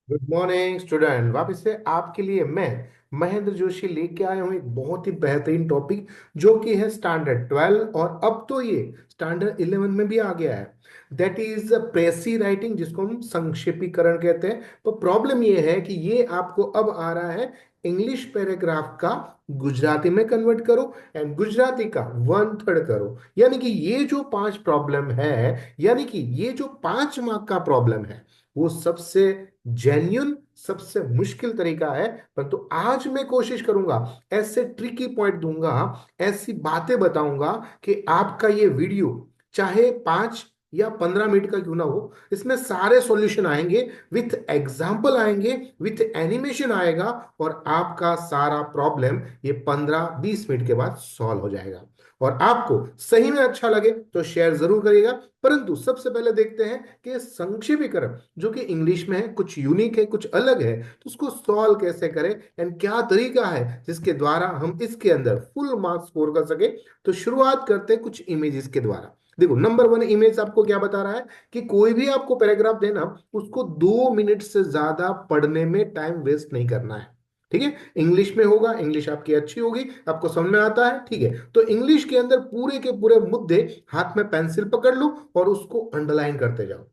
Good morning student. वापस से आपके लिए मैं महेंद्र जोशी लेके आया हूँ एक बहुत ही बेहतरीन टॉपिक जो कि है स्टैंडर्ड 12 और अब तो ये स्टैंडर्ड 11 में भी आ गया है। दैट इज प्रेसी राइटिंग जिसको हम संक्षेपीकरण कहते हैं। तो प्रॉब्लम ये है कि ये आपको अब आ रहा है इंग्लिश पैराग्राफ का गुजराती में कन्वर्ट करो एंड गुजराती का 1/3 करो। यानी कि ये जो 5 प्रॉब्लम है, यानी कि ये जो 5 मार्क का प्रॉब्लम है वो सबसे जेन्युइन सबसे मुश्किल तरीका है। परंतु आज मैं कोशिश करूंगा, ऐसे ट्रिकी पॉइंट दूंगा, ऐसी बातें बताऊंगा कि आपका ये वीडियो चाहे 5 या 15 मिनट का क्यों ना हो, इसमें सारे सॉल्यूशन आएंगे, विथ एग्जाम्पल आएंगे, विथ एनिमेशन आएगा और आपका सारा प्रॉब्लम ये 15-20 मिनट के बाद सॉल्व हो जाएगा। और आपको सही में अच्छा लगे तो शेयर जरूर करिएगा। परंतु सबसे पहले देखते हैं कि संक्षेपीकरण जो कि इंग्लिश में है, कुछ यूनिक है, कुछ अलग है, तो उसको सॉल्व कैसे करें एंड क्या तरीका है जिसके द्वारा हम इसके अंदर फुल मार्क्स स्कोर कर सके। तो शुरुआत करते हैं कुछ इमेजेस के द्वारा। देखो, नंबर 1 इमेज आपको क्या बता रहा है कि कोई भी आपको पैराग्राफ देना, उसको 2 मिनट से ज्यादा पढ़ने में टाइम वेस्ट नहीं करना है। ठीक है, इंग्लिश में होगा, इंग्लिश आपकी अच्छी होगी, आपको समझ में आता है। ठीक है, तो इंग्लिश के अंदर पूरे के पूरे मुद्दे हाथ में पेंसिल पकड़ लो और उसको अंडरलाइन करते जाओ।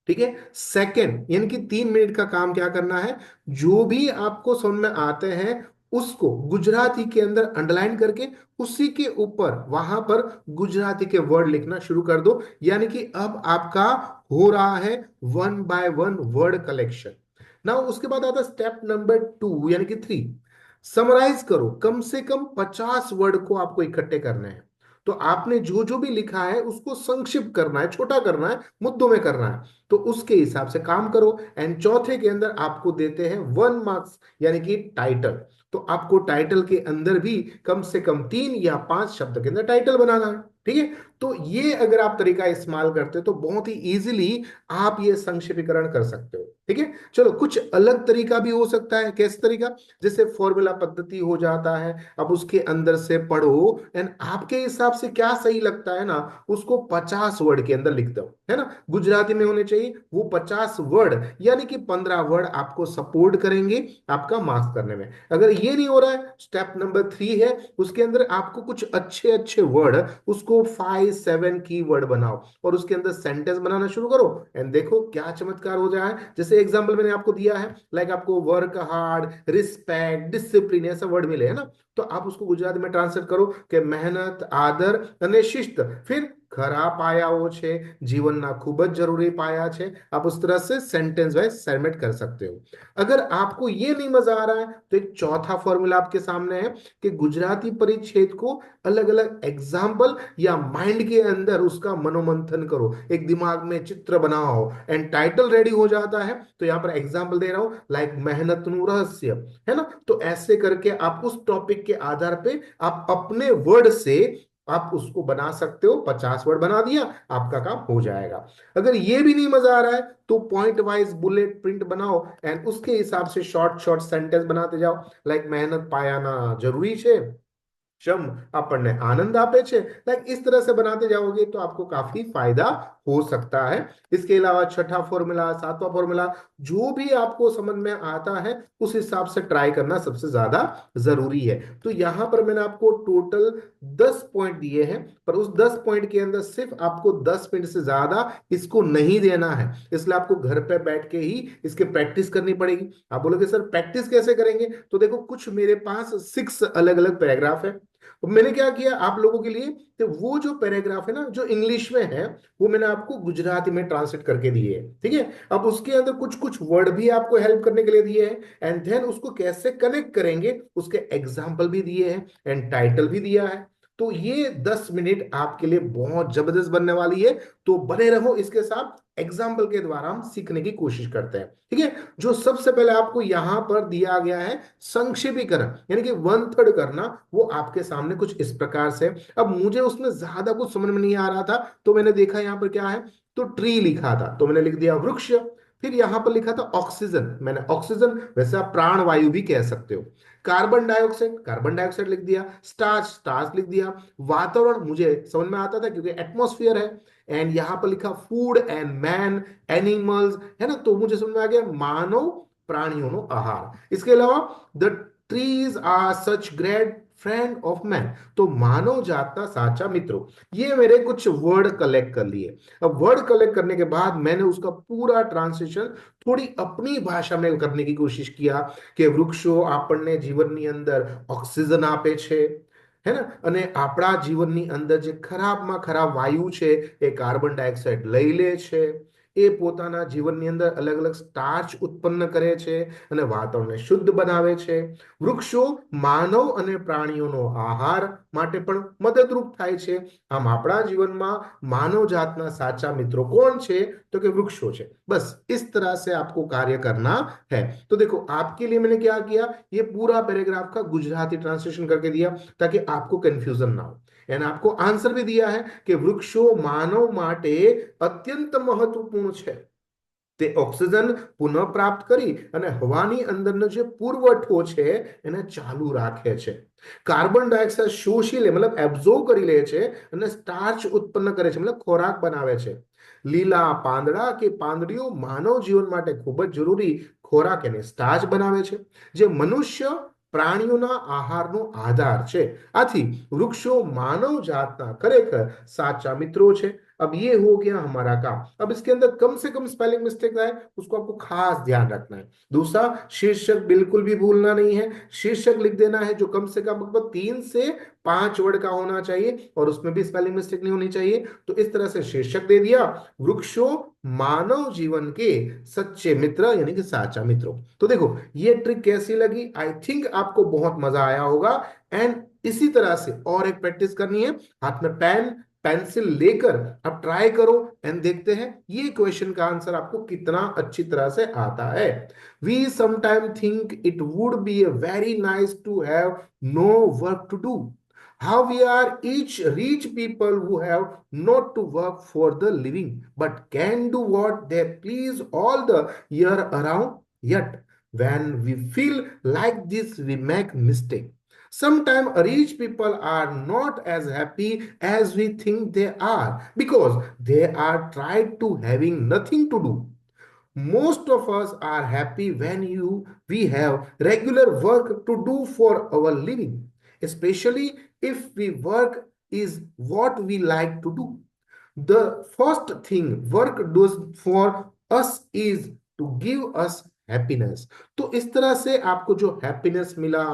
ठीक है, सेकंड यानी कि 3 मिनट का काम क्या करना है, जो भी आपको समझ में आते हैं उसको गुजराती के अंदर अंडरलाइन करके उसी के ऊपर वहां पर गुजराती के वर्ड लिखना शुरू कर दो। यानी कि अब आपका हो रहा है 1 बाय 1 वर्ड कलेक्शन। ना उसके बाद आता है स्टेप नंबर 2 यानी कि 3। समराइज करो, कम से कम 50 वर्ड को आपको इकट्ठे करने हैं। तो आपने जो जो भी लिखा है उसको संक्षिप्त करना है, छोटा करना है, मुद्दों में करना है। तो उसके हिसाब से काम करो। एंड चौथे के अंदर आपको देते हैं 1 मार्क्स यानी कि टाइटल। तो आपको टाइटल के अंदर भी कम से कम 3 या 5 शब्द के अंदर टाइटल बनाना है। ठीक है, तो ये अगर आप तरीका इस्तेमाल करते हो तो बहुत ही इजीली आप ये संक्षेपीकरण कर सकते हो। ठीक है, चलो कुछ अलग तरीका भी हो सकता है। कैसे तरीका, जैसे फॉर्मूला पद्धति हो जाता है, अब उसके अंदर से पढ़ो एंड आपके हिसाब से क्या सही लगता है ना, उसको 50 वर्ड के अंदर लिख दो, है ना, गुजराती में होने चाहिए वो 50 वर्ड। यानी कि 15 वर्ड आपको सपोर्ट करेंगे आपका मार्क्स करने में। अगर ये नहीं हो रहा है, स्टेप नंबर 3 है, उसके अंदर आपको कुछ अच्छे अच्छे वर्ड, उसको 5-7 की वर्ड बनाओ और उसके अंदर सेंटेंस बनाना शुरू करो एंड देखो क्या चमत्कार हो जाए। जैसे एग्जांपल मैंने आपको दिया है, लाइक आपको वर्क हार्ड, रिस्पेक्ट, डिसिप्लिन ऐसा वर्ड मिले, है ना, तो आप उसको गुजराती में ट्रांसलेट करो कि मेहनत, आदर અને शिस्त, फिर खरा पायाओ छे, जीवनना खूब જ જરૂરી पाया छे। आप उस तरह से सेंटेंस वाइज फॉर्मेट कर सकते हो। अगर आपको ये नहीं मजा आ रहा है तो एक चौथा फॉर्मूला आपके सामने है कि गुजराती परिच्छेद को अलग अलग एग्जाम्पल या माइंड के अंदर उसका मनोमंथन करो, एक दिमाग में चित्र बनाओ एंड टाइटल रेडी हो जाता है। तो यहाँ पर एग्जाम्पल दे रहा हूं, लाइक मेहनत नु रहस्य, है ना। तो ऐसे करके आप उस टॉपिक के आधार पे आप अपने वर्ड से आप उसको बना सकते हो। 50 वर्ड बना दिया, आपका काम हो जाएगा। अगर ये भी नहीं मजा आ रहा है तो पॉइंट वाइज बुलेट प्रिंट बनाओ एंड उसके हिसाब से शॉर्ट शॉर्ट सेंटेंस बनाते जाओ, लाइक मेहनत पायाना जरूरी है, श्रम આપણને આનંદ આપે છે। लाइक इस तरह से बनाते जाओगे तो आपको काफी फायदा हो सकता है। इसके अलावा छठा फॉर्मूला, सातवां फॉर्मूला, जो भी आपको समझ में आता है उस हिसाब से ट्राई करना सबसे ज्यादा जरूरी है। तो यहां पर मैंने आपको टोटल 10 पॉइंट दिए हैं, पर उस 10 पॉइंट के अंदर सिर्फ आपको 10 मिनट से ज्यादा इसको नहीं देना है। इसलिए आपको घर पे बैठ के ही इसके प्रैक्टिस करनी पड़ेगी। आप बोलोगे सर प्रैक्टिस कैसे करेंगे, तो देखो कुछ मेरे पास 6 अलग अलग पैराग्राफ है। तो मैंने क्या किया आप लोगों के लिए, तो वो जो पैराग्राफ है ना जो इंग्लिश में है वो मैंने आपको गुजराती में ट्रांसलेट करके दिए है। ठीक है, अब उसके अंदर कुछ कुछ वर्ड भी आपको हेल्प करने के लिए दिए हैं एंड देन उसको कैसे कनेक्ट करेंगे उसके एग्जाम्पल भी दिए हैं एंड टाइटल भी दिया है। तो ये 10 मिनट आपके लिए बहुत जबरदस्त बनने वाली है। तो बने रहो इसके साथ, एग्जाम्पल के द्वारा हम सीखने की कोशिश करते हैं। ठीक है, जो सबसे पहले आपको यहां पर दिया गया है संक्षेपीकरण यानी कि 1/3 करना, वो आपके सामने कुछ इस प्रकार से। अब मुझे उसमें ज्यादा कुछ समझ में नहीं आ रहा था तो मैंने देखा यहाँ पर क्या है, तो ट्री लिखा था तो मैंने लिख दिया वृक्ष। फिर यहां पर लिखा था ऑक्सीजन, मैंने ऑक्सीजन, वैसे आप प्राण वायु भी कह सकते हो। कार्बन डाइऑक्साइड लिख दिया, स्टार्च स्टार्च लिख दिया। वातावरण मुझे समझ में आता था क्योंकि एटमॉस्फेयर है। एंड यहां पर लिखा फूड एंड मैन, एनिमल्स, है ना, तो मुझे समझ में आ गया मानव પ્રાણીઓનો આહાર. इसके अलावा the trees are such great friend of man. तो मानव जात का साचा मित्रों, ये मेरे कुछ वर्ड कलेक्ट कर लिए. अब वर्ड कलेक्ट करने के बाद मैंने उसका पूरा ट्रांसलेशन થોડી આપણી ભાષામાં કરને કી કોશિશ કિયા કે વૃક્ષો આપણને જીવનની અંદર ઓક્સિજન આપે છે, હે ને, અને આપણા જીવનની અંદર જે ખરાબમાં ખરાબ વાયુ છે એ કાર્બન ડાયોક્સાઇડ લઈ લે છે, એ પોતાના જીવનની અંદર અલગ અલગ સ્ટાર્ચ ઉત્પન્ન કરે છે અને વાતાવરણને શુદ્ધ બનાવે છે. વૃક્ષો માનવ અને પ્રાણીઓનો આહાર માટે પણ મદદરૂપ થાય છે. આમ આપણા જીવનમાં मानव जात ना साचा मित्रों कौन छे? तो कि वृक्षों छे. बस इस तरह से आपको कार्य करना है. तो देखो आपके लिए मैंने क्या किया, ये पूरा पैराग्राफ का गुजराती ट्रांसलेशन करके दिया ताकि आपको कंफ्यूजन ना हो. एंड आपको आंसर भी दिया है कि वृक्षों मानव माटे अत्यंत महत्वपूर्ण छे. તે ઓક્સિજન પુનઃ પ્રાપ્ત કરી અને હવાની અંદરનો જે પુરવઠો છે એને ચાલુ રાખે છે. કાર્બન ડાયોક્સાઇડ શોષી લે, મતલબ એબ્ઝોર્બ કરી લે છે અને સ્ટાર્ચ ઉત્પન્ન કરે છે, મતલબ ખોરાક બનાવે છે. લીલા પાંદડા કે પાંદડીઓ માનવ જીવન માટે ખૂબ જ જરૂરી ખોરાક એને સ્ટાર્ચ બનાવે છે, જે મનુષ્ય પ્રાણીઓના આહારનો આધાર છે. આથી વૃક્ષો માનવ જાતના ખરેખર સાચા મિત્રો છે. अब ये हो गया हमारा काम. अब इसके अंदर कम से कम स्पेलिंग मिस्टेक आए उसको आपको खास ध्यान रखना है. दूसरा, शीर्षक बिल्कुल भी भूलना नहीं है. शीर्षक लिख देना है जो कम से कम लगभग 3 से 5 वर्ड का होना चाहिए और उसमें भी स्पेलिंग मिस्टेक नहीं होनी चाहिए. तो इस तरह से शीर्षक दे दिया, वृक्षों मानव जीवन के सच्चे मित्र यानी कि साचा मित्रों. तो देखो ये ट्रिक कैसी लगी? आई थिंक आपको बहुत मजा आया होगा. एंड इसी तरह से और एक प्रैक्टिस करनी है. हाथ में पेन पेंसिल लेकर अब ट्राई करो एंड देखते हैं ये क्वेश्चन का आंसर आपको कितना अच्छी तरह से आता है. We sometime think it would be a very nice to have no work to do. How we are each rich people who have not to work for the living but can do what they please all the year around. Yet when we feel like this we make mistake. Sometimes rich people are not as happy as we think they are because they are tried to having nothing to do. Most of us are happy when we have regular work to do for our living, especially if we work is what we like to do. The first thing work does for us is to give us happiness. तो इस तरह से आपको जो happiness मिला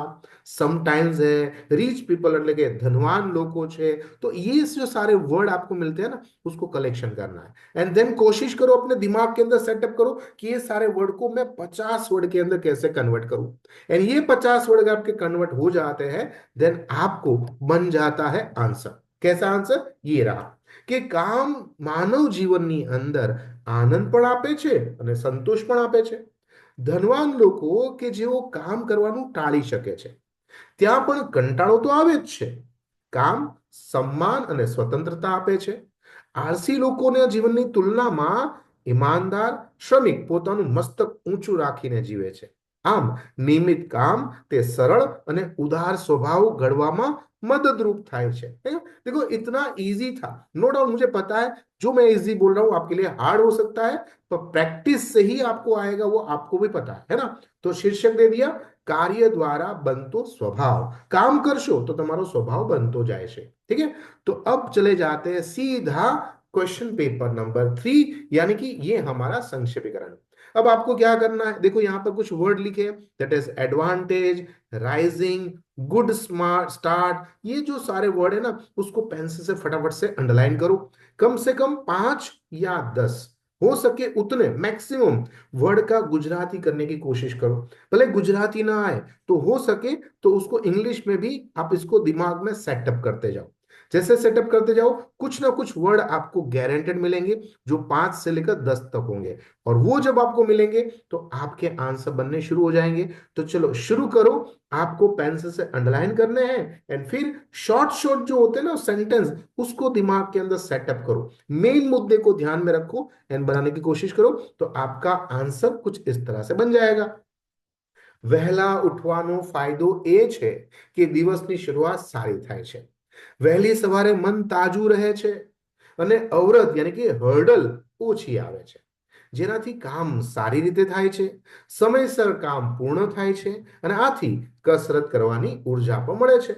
sometimes है, rich people એટલે કે ધનવાન લોકો છે, तो ये जो सारे वर्ड आपको मिलते हैं ना उसको कलेक्शन करना है. एंड देन कोशिश करो अपने दिमाग के अंदर सेटअप करो कि ये सारे वर्ड को मैं 50 वर्ड के अंदर कैसे कन्वर्ट करूं. एंड ये 50 वर्ड आपके कन्वर्ट हो जाते हैं देन आपको बन जाता है आंसर. कैसा आंसर? ये रहा કે કામ માનવ જીવનની અંદર આનંદ પણ આપે છે અને સંતોષ પણ આપે છે. ધનવાન લોકો કે જેઓ કામ કરવાનું ટાળી શકે છે ત્યાં પણ કંટાળો તો આવે જ છે. કામ સન્માન અને સ્વતંત્રતા આપે છે. આળસી લોકોના જીવનની તુલનામાં ઈમાનદાર શ્રમિક પોતાનું મસ્તક ઊંચું રાખીને જીવે છે. આમ નિયમિત કામ તે સરળ અને ઉદાર સ્વભાવ ઘડવામાં मददरूप થાય છે. देखो इतना इजी था, नो डाउट. मुझे पता है जो मैं इजी बोल रहा हूं आपके लिए हार्ड हो सकता है, पर प्रैक्टिस से ही आपको आएगा वो आपको भी पता है ना. तो शीर्षक दे दिया, કાર્ય દ્વારા બનતો સ્વભાવ. કામ કરશો તો તમારો સ્વભાવ બનતો જાય છે. ठीक है. तो अब चले जाते हैं सीधा क्वेश्चन पेपर नंबर 3 यानी कि ये हमारा संक्षेपीकरण. अब आपको क्या करना है, देखो यहां पर कुछ वर्ड लिखे, that is advantage, rising, good, smart, start. ये जो सारे वर्ड है ना उसको पेंसिल से फटाफट से अंडरलाइन करो. कम से कम 5 या 10 हो सके उतने मैक्सिमम वर्ड का गुजराती करने की कोशिश करो. भले गुजराती ना आए तो हो सके तो उसको इंग्लिश में भी आप इसको दिमाग में सेटअप करते जाओ. जैसे सेटअप करते जाओ कुछ ना कुछ वर्ड आपको गारंटेड मिलेंगे जो 5 से लेकर 10 तक होंगे. और वो जब आपको मिलेंगे तो आपके आंसर बनने शुरू हो जाएंगे. तो चलो शुरू करो. आपको पेंसिल से अंडरलाइन करने हैं एंड फिर शॉर्ट शॉर्ट जो होते हैं ना सेंटेंस उसको दिमाग के अंदर सेटअप करो. मेन मुद्दे को ध्यान में रखो एंड बनाने की कोशिश करो. तो आपका आंसर कुछ इस तरह से बन जाएगा. વહેલા ઉઠવાનો ફાયદો એ છે કે દિવસની શરૂઆત સારી થાય છે. વહેલી સવારે મન તાજું રહે છે અને અવરોધ યાની કે હર્ડલ ઓછી આવે છે. જેનાથી કામ સારી રીતે થાય છે, સમયસર કામ પૂર્ણ થાય છે અને આથી કસરત કરવાની ઉર્જા પણ મળે છે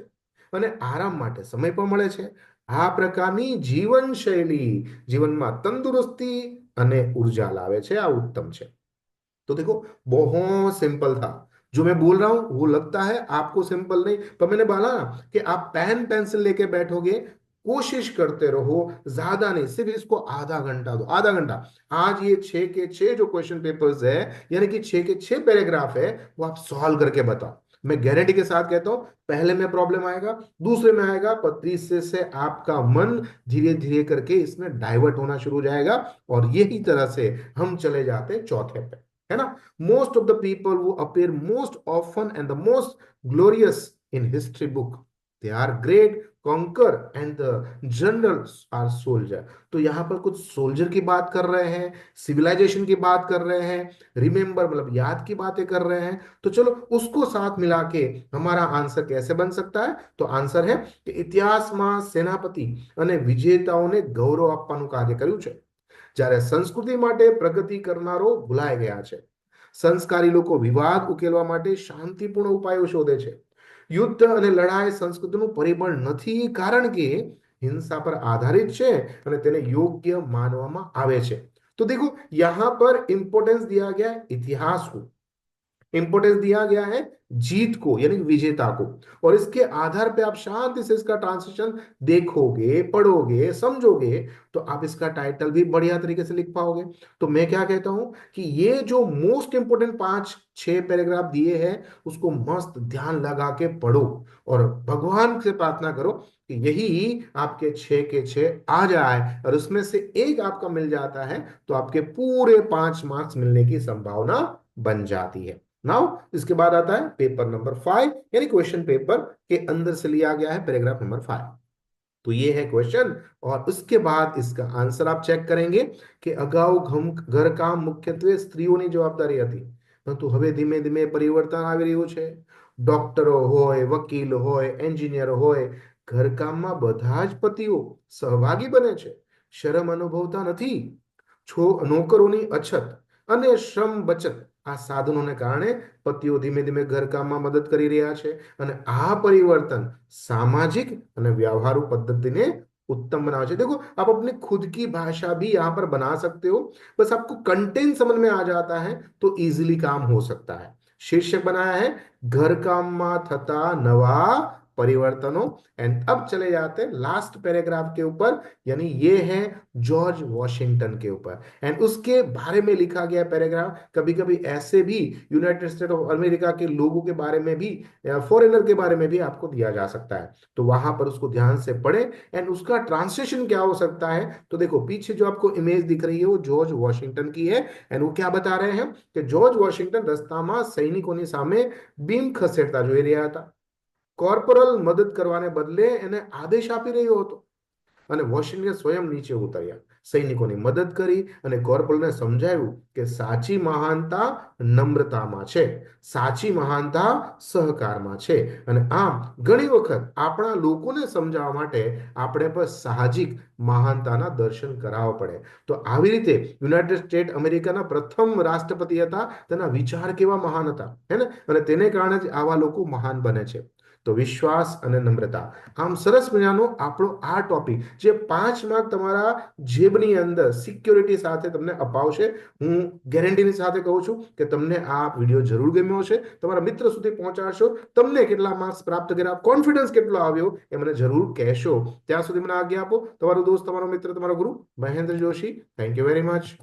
અને આરામ માટે સમય પણ મળે છે। આ પ્રકારની જીવનશૈલી जीवन में तंदुरुस्ती અને ऊर्जा लावे છે। આ उत्तम છે। तो देखो बहुत सिंपल था। जो मैं बोल रहा हूं वो लगता है आपको सिंपल नहीं, पर मैंने बोला ना कि आप पेन पेंसिल लेके बैठोगे, कोशिश करते रहो, ज्यादा नहीं, सिर्फ इसको आधा घंटा दो, आधा घंटा। आज ये 6 के 6 जो क्वेश्चन पेपर्स है, यानी कि 6 के 6 पैराग्राफ है, वो आप सॉल्व करके बताओ। मैं गारंटी के साथ कहता हूं, पहले में प्रॉब्लम आएगा, दूसरे में आएगा, पर तीसरे से आपका मन धीरे धीरे करके इसमें डाइवर्ट होना शुरू हो जाएगा और यही तरह से हम चले जाते हैं चौथे पे, है ना। Most of the people who appear most often and the most glorious in history book, they are great conquer and the generals are soldier। तो यहां पर कुछ सोल्जर की बात कर रहे हैं, सिविलाइजेशन की बात कर रहे हैं, रिमेंबर मतलब याद की बातें कर रहे हैं। तो चलो उसको साथ मिला के हमारा आंसर कैसे बन सकता है? तो आंसर है कि इतिहासમાં સેનાપતિ અને વિજેતાઓને ગૌરવ આપવાનું કાર્ય કર્યું છે, જ્યારે સંસ્કૃતિ માટે પ્રગતિ કરનારો ભૂલાઈ ગયા છે। સંસ્કારી લોકો વિવાદ ઉકેલવા માટે શાંતિપૂર્ણ ઉપાયો શોધે છે। યુદ્ધ અને લડાઈ સંસ્કૃતિનું પરિબળ નથી, કારણ કે हिंसा पर आधारित છે અને તેને યોગ્ય માનવામાં આવે છે। तो देखो यहां पर इंपॉर्टेंस दिया गया है इतिहास को, इंपॉर्टेंस दिया गया है जीत को यानी विजेता को, और इसके आधार पे आप शांति से इसका ट्रांसलेशन देखोगे, पढ़ोगे, समझोगे, तो आप इसका टाइटल भी बढ़िया तरीके से लिख पाओगे। तो मैं क्या कहता हूं कि ये जो मोस्ट इंपोर्टेंट 5 6 पैराग्राफ दिए हैं, उसको मस्त ध्यान लगा के पढ़ो और भगवान से प्रार्थना करो कि यही आपके 6 के 6 आ जाए, और उसमें से एक आपका मिल जाता है तो आपके पूरे 5 मार्क्स मिलने की संभावना बन जाती है। नाउ इसके बाद आता है पेपर नंबर 5, यानी क्वेश्चन पेपर के अंदर से लिया गया है पैराग्राफ नंबर 5। तो ये है क्वेश्चन, और उसके बाद इसका आंसर आप चेक करेंगे कि अगाऊ घर काम मुख्यत्वे स्त्रीओनी जवाबदारी હતી, પરંતુ હવે ધીમે ધીમે પરિવર્તન આવી રહ્યું છે। ડોક્ટરો હોય, વકીલ હોય, એન્જિનિયર હોય, ઘરકામમાં બધા જ પતિઓ સહભાગી બને છે, શરમ અનુભવતા નથી। નોકરોની અછત અને શ્રમ બચત આ સાધનોને કારણે પતિઓ ધીમે ધીમે ઘરકામમાં મદદ કરી રહ્યા છે, અને આ પરિવર્તન સામાજિક અને વ્યવહારુ પદ્ધતિને उत्तम बनाना चाहिए। देखो आप अपनी खुद की भाषा भी यहां पर बना सकते हो, बस आपको कंटेंट समझ में आ जाता है तो इजीली काम हो सकता है। शीर्षक बनाया है घर काम में थता नवा परिवर्तनों, एंड अब चले जाते हैं लास्ट पैराग्राफ के ऊपर, यानी ये है जॉर्ज वॉशिंगटन के ऊपर, एंड उसके बारे में लिखा गया पैराग्राफ। कभी कभी ऐसे भी यूनाइटेड स्टेट ऑफ अमेरिका के लोगों के बारे में भी, फॉरेनर के बारे में भी आपको दिया जा सकता है, तो वहां पर उसको ध्यान से पढ़े। एंड उसका ट्रांसलेशन क्या हो सकता है? तो देखो पीछे जो आपको इमेज दिख रही है वो जॉर्ज वॉशिंगटन की है, एंड वो क्या बता रहे हैं कि जॉर्ज वॉशिंगटन रस्ताમાં સૈનિકોની સામે બીમ ખસેડતા જોઈ રહ્યા હતા। કોર્પોરલ મદદ કરવાને બદલે એને આદેશ આપી રહ્યો હતો, અને વોશિંગ્ટન સ્વયં નીચે ઉતર્યા, સૈનિકોની મદદ કરી અને કોર્પોરલને સમજાવ્યું કે સાચી મહાનતા નમ્રતામાં છે, સાચી મહાનતા સહકારમાં છે। અને આમ ઘણી વખત આપણા લોકોને સમજાવવા માટે આપણે પણ સાહજિક મહાનતાના દર્શન કરાવવા પડે। તો આવી રીતે યુનાઇટેડ સ્ટેટ અમેરિકાના પ્રથમ રાષ્ટ્રપતિ હતા, તેના વિચાર કેવા મહાન હતા, હે ને, અને તેને કારણે જ આવા લોકો મહાન બને છે। તો વિશ્વાસ અને નમ્રતા, આમ સરસ મજાનો આપણો આ ટોપિક જે 5 માર્ક તમારા જેબની અંદર સિક્યોરિટી સાથે તમને અપાવશે। હું ગેરંટીની સાથે કહું છું કે તમને આ વિડીયો જરૂર ગમ્યો હશે, તમારા મિત્ર સુધી પહોંચાડશો, તમને કેટલા માર્ક્સ પ્રાપ્ત કર્યા, કોન્ફિડન્સ કેટલો આવ્યો એ મને જરૂર કહેશો। ત્યાં સુધી મને આજ્ઞા આપો। તમારો દોસ્ત, તમારો મિત્ર, તમારો ગુરુ Mahendra Joshi. Thank you very much.